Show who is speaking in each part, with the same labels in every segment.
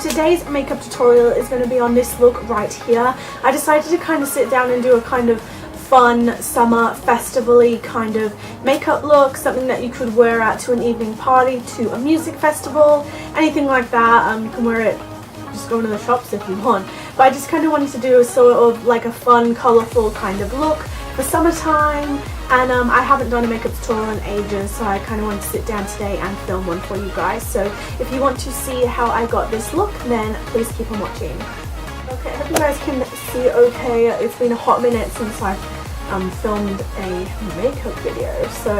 Speaker 1: Today's makeup tutorial is going to be on this look right here. I decided to kind of sit down and do a kind of fun summer festival-y kind of makeup look, something that you could wear out to an evening party, to a music festival, anything like that. You can wear it just going to the shops if you want, but I just kind of wanted to do a sort of like a fun, colourful kind of look for summertime. And I haven't done a makeup tutorial in ages, so I kind of wanted to sit down today and film one for you guys. So if you want to see how I got this look, then please keep on watching. Okay, I hope you guys can see okay. It's been a hot minute since I've filmed a makeup video, so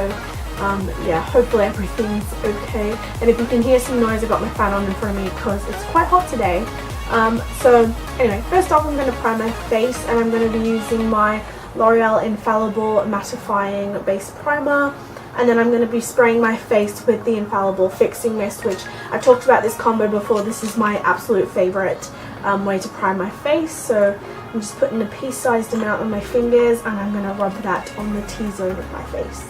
Speaker 1: yeah, hopefully everything's okay. And if you can hear some noise, I've got my fan on in front of me because it's quite hot today. So anyway, first off I'm going to prime my face, and I'm going to be using my L'Oreal Infallible Mattifying Base Primer, and then I'm going to be spraying my face with the Infallible Fixing Mist, which I talked about this combo before. This is my absolute favourite way to prime my face. So I'm just putting a pea-sized amount on my fingers, and I'm going to rub that on the T-zone of my face.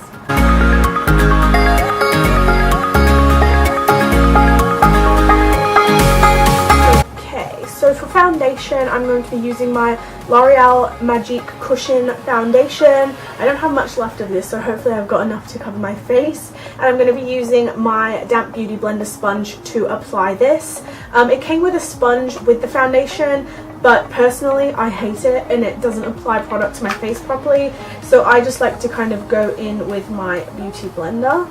Speaker 1: So for foundation, I'm going to be using my L'Oreal Magic Cushion Foundation. I don't have much left of this, so hopefully I've got enough to cover my face. And I'm going to be using my Damp Beauty Blender sponge to apply this. It came with a sponge with the foundation, but personally I hate it and it doesn't apply product to my face properly. So I just like to kind of go in with my beauty blender.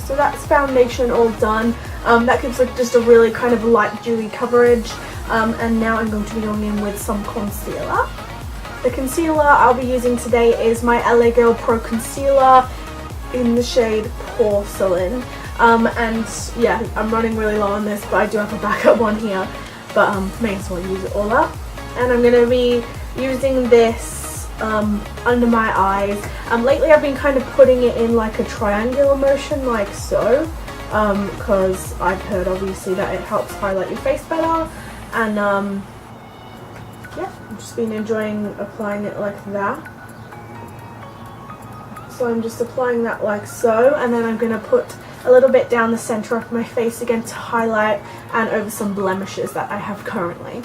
Speaker 1: So that's foundation all done. That gives like just a really kind of light dewy coverage. And now I'm going to be going in with some concealer. The concealer I'll be using today is my LA Girl Pro Concealer in the shade Porcelain. And yeah, I'm running really low on this, but I do have a backup one here, but may as well use it all up. And I'm going to be using this under my eyes. Lately I've been kind of putting it in like a triangular motion, like so, because I've heard obviously that it helps highlight your face better. And yeah, I've just been enjoying applying it like that. So I'm just applying that like so, and then I'm going to put a little bit down the center of my face again to highlight and over some blemishes that I have currently.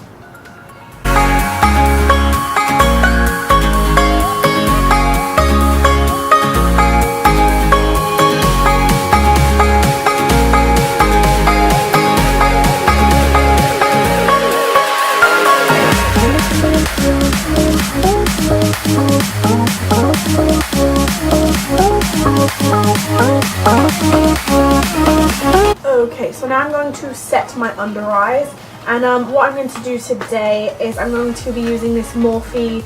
Speaker 1: Okay, so now I'm going to set my under eyes, and what I'm going to do today is I'm going to be using this Morphe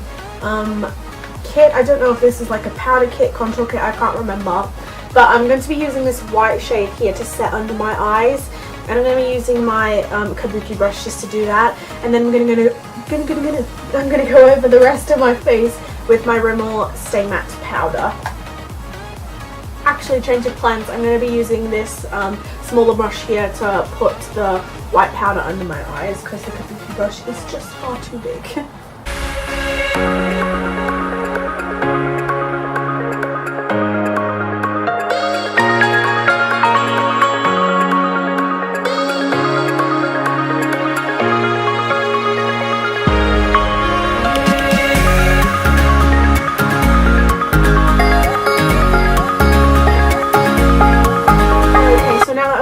Speaker 1: kit. I don't know if this is like a powder kit, contour kit, I can't remember, but I'm going to be using this white shade here to set under my eyes, and I'm going to be using my kabuki brush just to do that, and then I'm going to go over the rest of my face with my Rimmel Stay Matte powder. Actually, change of plans, I'm going to be using this smaller brush here to put the white powder under my eyes because the kabuki brush is just far too big.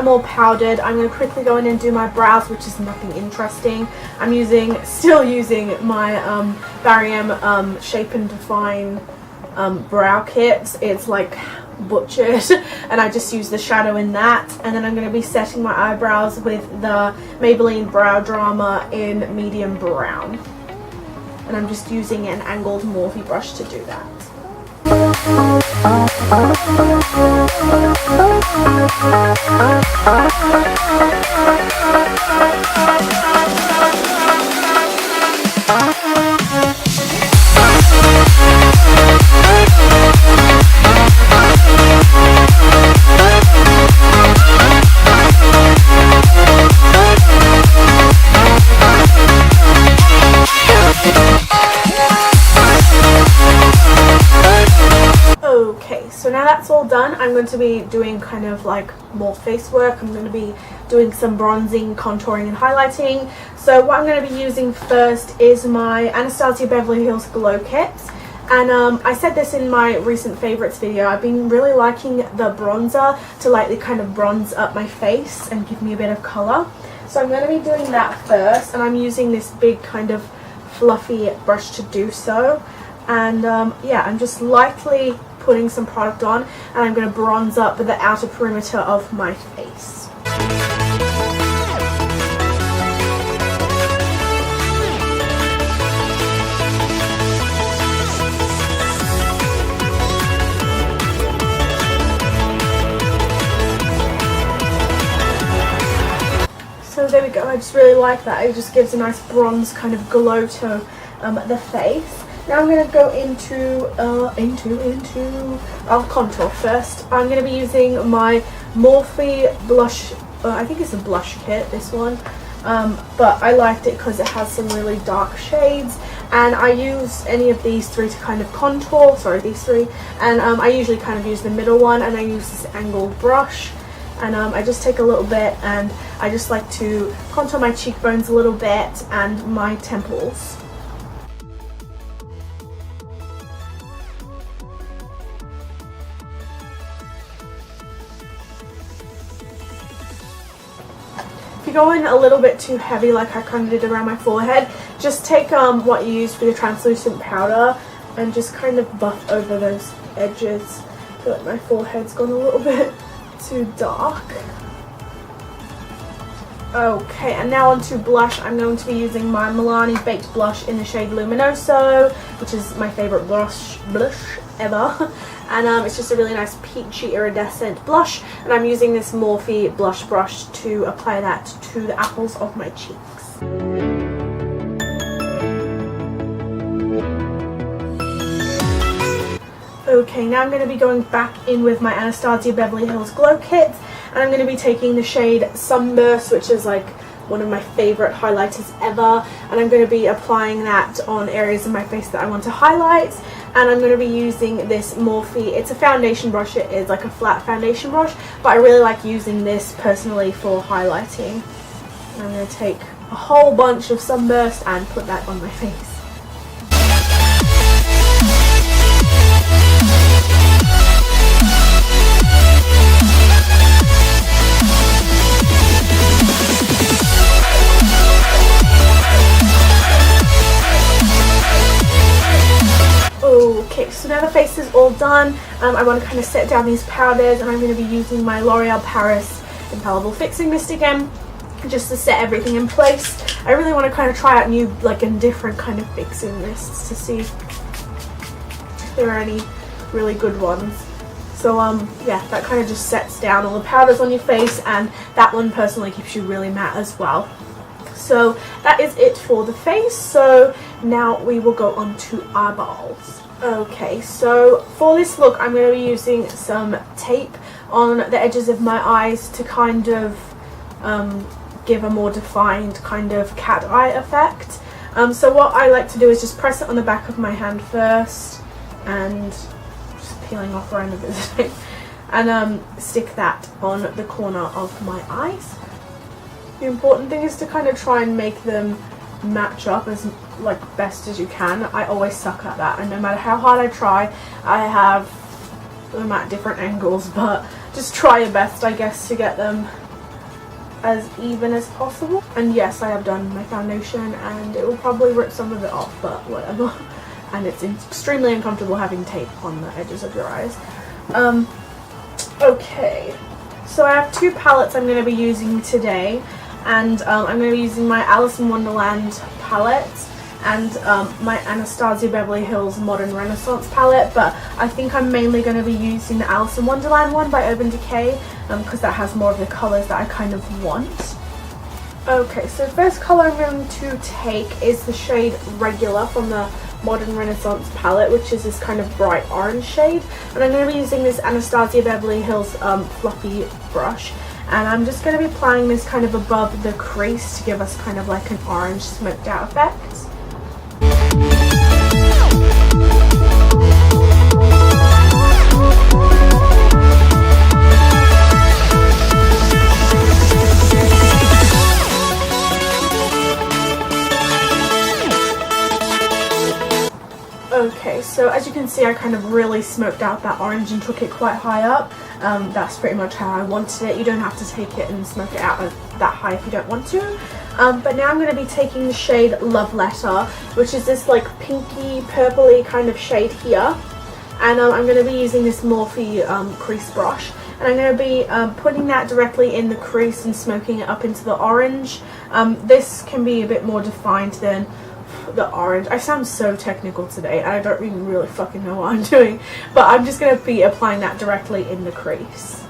Speaker 1: All powdered, I'm going to quickly go in and do my brows, which is nothing interesting. I'm still using my Barry M Shape and Define brow kit. It's like butchered, and I just use the shadow in that. And then I'm going to be setting my eyebrows with the Maybelline Brow Drama in medium brown, and I'm just using an angled Morphe brush to do that. Okay, so now that's all done, I'm going to be doing kind of like more face work. I'm going to be doing some bronzing, contouring and highlighting. So what I'm going to be using first is my Anastasia Beverly Hills Glow Kit. And I said this in my recent favorites video, I've been really liking the bronzer to lightly kind of bronze up my face and give me a bit of colour. So I'm going to be doing that first, and I'm using this big kind of fluffy brush to do so. And yeah, I'm just lightly putting some product on, and I'm going to bronze up the outer perimeter of my face. So there we go, I just really like that. It just gives a nice bronze kind of glow to the face. Now I'm going to go into contour first. I'm going to be using my Morphe blush, I think it's a blush kit, this one. But I liked it because it has some really dark shades, and I use any of these three to kind of contour, these three, and I usually kind of use the middle one, and I use this angled brush, and I just take a little bit, and I just like to contour my cheekbones a little bit and my temples. If you're going a little bit too heavy, like I kind of did around my forehead, just take what you use for your translucent powder and just kind of buff over those edges. I feel like my forehead's gone a little bit too dark. Okay, and now onto blush. I'm going to be using my Milani Baked blush in the shade Luminoso, which is my favorite blush ever. And it's just a really nice peachy iridescent blush, and I'm using this Morphe blush brush to apply that to the apples of my cheeks. Okay, now I'm going to be going back in with my Anastasia Beverly Hills Glow Kit, and I'm going to be taking the shade Sunburst, which is like one of my favorite highlighters ever, and I'm going to be applying that on areas of my face that I want to highlight. And I'm going to be using this Morphe, it's a foundation brush, it is like a flat foundation brush, but I really like using this personally for highlighting. And I'm going to take a whole bunch of Sunburst and put that on my face. Okay, so now the face is all done. I want to kind of set down these powders, and I'm going to be using my L'Oreal Paris Infallible Fixing Mist again, just to set everything in place. I really want to kind of try out new, like, and different kind of fixing mists to see if there are any really good ones. So yeah, that kind of just sets down all the powders on your face, and that one personally keeps you really matte as well. So that is it for the face. So now we will go on to eyeballs. Okay, so for this look I'm going to be using some tape on the edges of my eyes to kind of give a more defined kind of cat eye effect. So what I like to do is just press it on the back of my hand first, and just peeling off around a bit, and stick that on the corner of my eyes. The important thing is to kind of try and make them match up as like best as you can. I always suck at that, and no matter how hard I try, I have them at different angles, but just try your best, I guess, to get them as even as possible. And yes, I have done my foundation, and it will probably rip some of it off, but whatever. And it's extremely uncomfortable having tape on the edges of your eyes. Okay, so I have two palettes I'm going to be using today, and I'm going to be using my Alice in Wonderland palette and my Anastasia Beverly Hills Modern Renaissance palette, but I think I'm mainly going to be using the Alice in Wonderland one by Urban Decay because that has more of the colours that I kind of want. Okay, so the first colour I'm going to take is the shade Regular from the Modern Renaissance palette, which is this kind of bright orange shade, and I'm going to be using this Anastasia Beverly Hills fluffy brush, and I'm just going to be applying this kind of above the crease to give us kind of like an orange smoked out effect. Okay, so as you can see, I kind of really smoked out that orange and took it quite high up. That's pretty much how I wanted it. You don't have to take it and smoke it out that high if you don't want to. But now I'm going to be taking the shade Love Letter, which is this like pinky purpley kind of shade here. And I'm going to be using this Morphe crease brush. And I'm going to be putting that directly in the crease and smoking it up into the orange. This can be a bit more defined than the orange. I sound so technical today. I don't even really fucking know what I'm doing. But I'm just going to be applying that directly in the crease.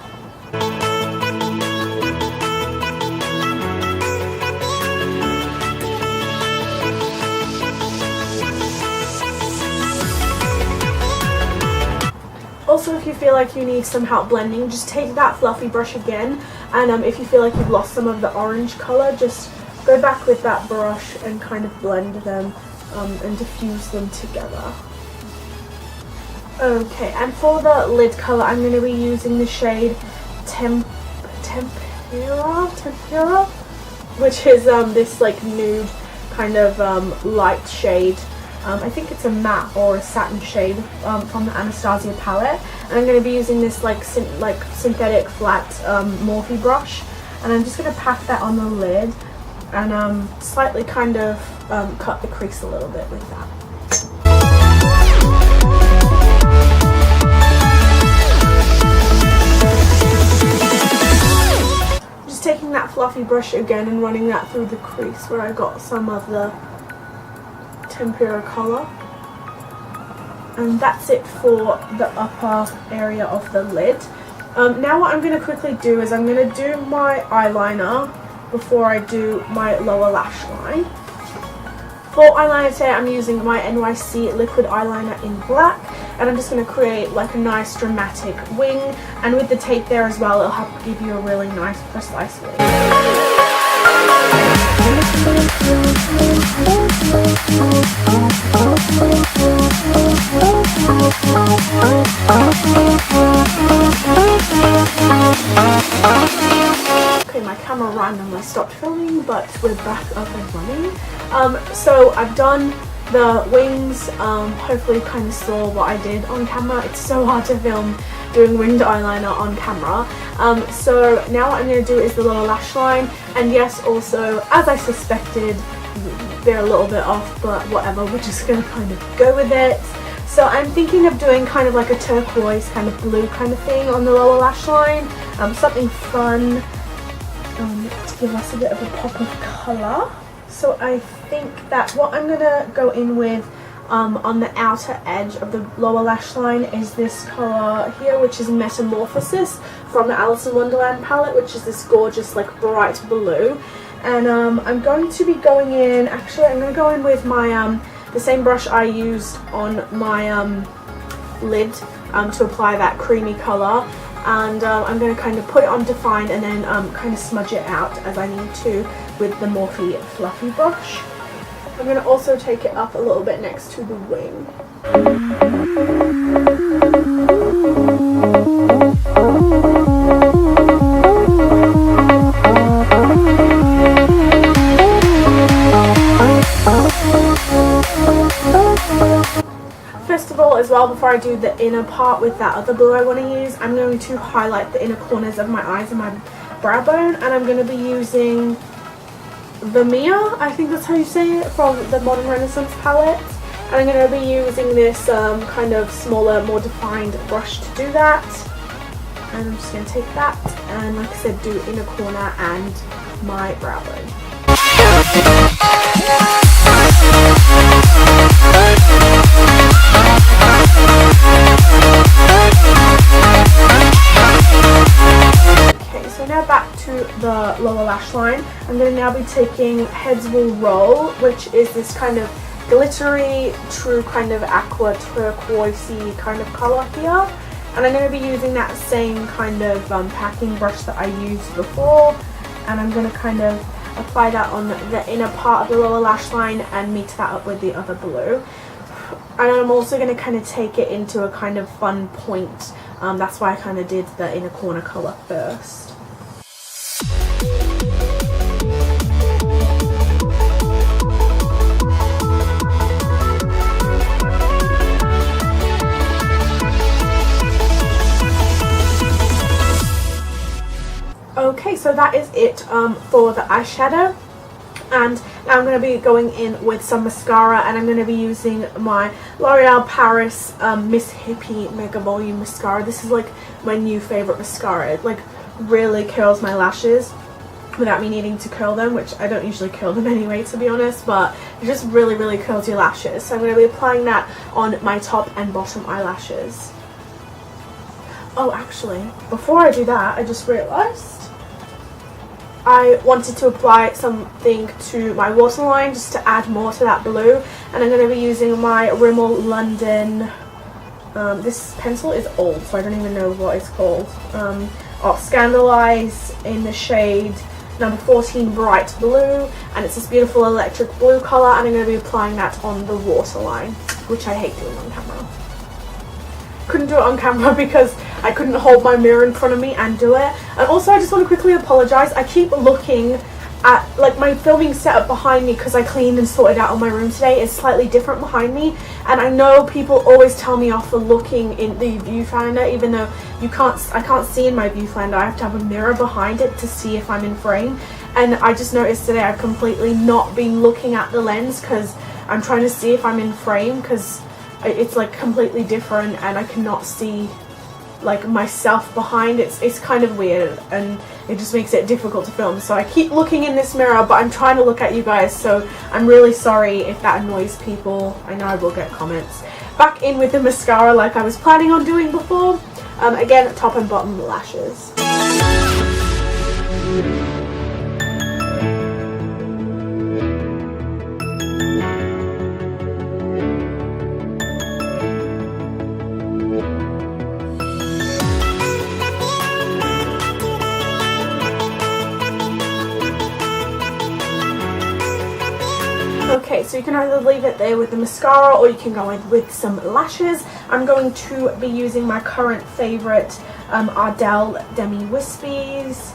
Speaker 1: Also, if you feel like you need some help blending, just take that fluffy brush again, and if you feel like you've lost some of the orange colour, just go back with that brush and kind of blend them and diffuse them together. Okay, and for the lid colour, I'm going to be using the shade Tempera, which is this like nude kind of light shade. I think it's a matte or a satin shade from the Anastasia palette, and I'm going to be using this like synthetic flat Morphe brush, and I'm just going to pack that on the lid and slightly kind of cut the crease a little bit with that. Just taking that fluffy brush again and running that through the crease where I got some of the Tempera colour, and that's it for the upper area of the lid. Now what I'm going to quickly do is I'm going to do my eyeliner before I do my lower lash line. For eyeliner today, I'm using my NYC liquid eyeliner in black, and I'm just going to create like a nice dramatic wing, and with the tape there as well, it'll help give you a really nice precise wing. Okay, my camera randomly stopped filming, but we're back up and running. So I've done the wings. Hopefully you kind of saw what I did on camera. It's so hard to film doing winged eyeliner on camera. So now what I'm going to do is the lower lash line, and yes, also as I suspected, they're a little bit off, but whatever, we're just going to kind of go with it. So I'm thinking of doing kind of like a turquoise kind of blue kind of thing on the lower lash line, something fun to give us a bit of a pop of colour. So I think that what I'm going to go in with on the outer edge of the lower lash line is this colour here, which is Metamorphosis from the Alice in Wonderland palette, which is this gorgeous like bright blue. And I'm going to be going in, actually I'm going to go in with my the same brush I used on my lid to apply that creamy colour, and I'm going to kind of put it on Define and then kind of smudge it out as I need to with the Morphe fluffy brush. I'm going to also take it up a little bit next to the wing. First of all, as well, before I do the inner part with that other blue I want to use, I'm going to highlight the inner corners of my eyes and my brow bone, and I'm going to be using Vermeer, I think that's how you say it, from the Modern Renaissance palette, and I'm going to be using this kind of smaller, more defined brush to do that. And I'm just going to take that and, like I said, do inner corner and my brow bone. Okay, so now back to the lower lash line. I'm going to now be taking Heads Will Roll, which is this kind of glittery, true kind of aqua turquoisey kind of colour here. And I'm going to be using that same kind of packing brush that I used before. And I'm going to kind of apply that on the inner part of the lower lash line and meet that up with the other blue. And I'm also going to kind of take it into a kind of fun point. That's why I kind of did the inner corner colour first. Okay, so that is it for the eyeshadow, and now I'm going to be going in with some mascara, and I'm going to be using my L'Oreal Paris Miss Hippie Mega Volume Mascara. This is like my new favourite mascara. It like really curls my lashes without me needing to curl them, which I don't usually curl them anyway, to be honest, but it just really curls your lashes. So I'm going to be applying that on my top and bottom eyelashes. Oh, actually, before I do that, I just realised I wanted to apply something to my waterline just to add more to that blue, and I'm going to be using my Rimmel London, this pencil is old so I don't even know what it's called, Scandalize in the shade number 14 Bright Blue, and it's this beautiful electric blue colour, and I'm going to be applying that on the waterline, which I hate doing on camera. Couldn't do it on camera because I couldn't hold my mirror in front of me and do it. And also I just want to quickly apologise. I keep looking at like my filming setup behind me because I cleaned and sorted out on my room today. It's slightly different behind me, and I know people always tell me off for looking in the viewfinder, even though I can't see in my viewfinder. I have to have a mirror behind it to see if I'm in frame. And I just noticed today I've completely not been looking at the lens because I'm trying to see if I'm in frame, because it's like completely different and I cannot see like myself behind. It's kind of weird and it just makes it difficult to film. So I keep looking in this mirror, but I'm trying to look at you guys, so I'm really sorry if that annoys people. I know I will get comments. Back in with the mascara like I was planning on doing before. Again, top and bottom lashes. Okay, so you can either leave it there with the mascara or you can go in with some lashes. I'm going to be using my current favourite Ardell Demi Wispies,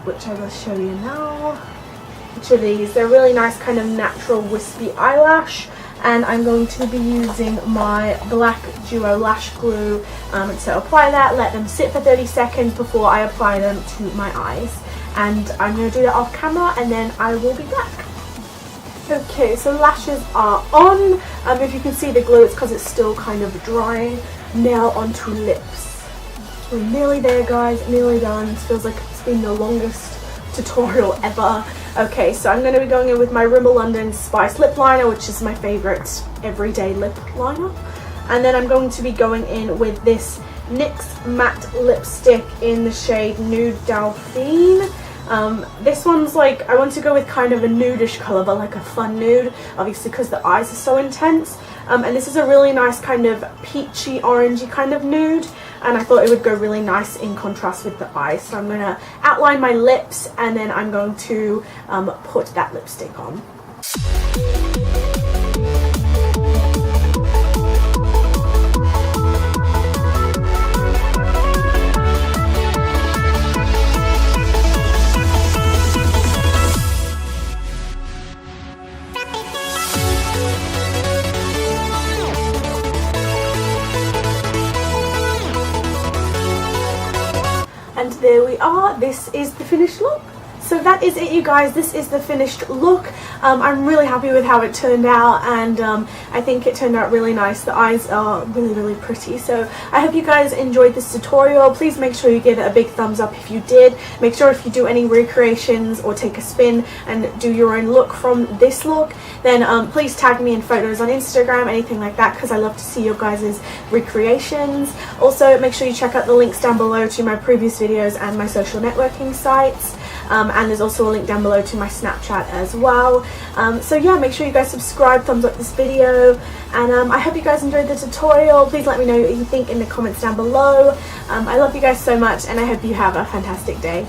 Speaker 1: which I will show you now. Which are these? They're really nice kind of natural wispy eyelash, and I'm going to be using my black duo lash glue to apply that, let them sit for 30 seconds before I apply them to my eyes. And I'm going to do that off camera and then I will be back. Okay, so lashes are on. If you can see the glue, it's because it's still kind of drying. Now onto lips. We're nearly there, guys, nearly done. It feels like it's been the longest tutorial ever. Okay, so I'm going to be going in with my Rimmel London Spice Lip Liner, which is my favourite everyday lip liner. And then I'm going to be going in with this NYX matte lipstick in the shade Nude Delphine. This one's like, I want to go with kind of a nudish colour, but like a fun nude, obviously because the eyes are so intense. And this is a really nice kind of peachy orangey kind of nude, and I thought it would go really nice in contrast with the eyes. So I'm going to outline my lips and then I'm going to put that lipstick on. And there we are. This is the finished look. So that is it, you guys. This is the finished look. I'm really happy with how it turned out, and I think it turned out really nice. The eyes are really pretty. So I hope you guys enjoyed this tutorial. Please make sure you give it a big thumbs up if you did. Make sure if you do any recreations or take a spin and do your own look from this look, then please tag me in photos on Instagram, anything like that, because I love to see your guys' recreations. Also, make sure you check out the links down below to my previous videos and my social networking sites. And there's also a link down below to my Snapchat as well. So yeah, make sure you guys subscribe, thumbs up this video, and I hope you guys enjoyed the tutorial. Please let me know what you think in the comments down below. I love you guys so much, and I hope you have a fantastic day.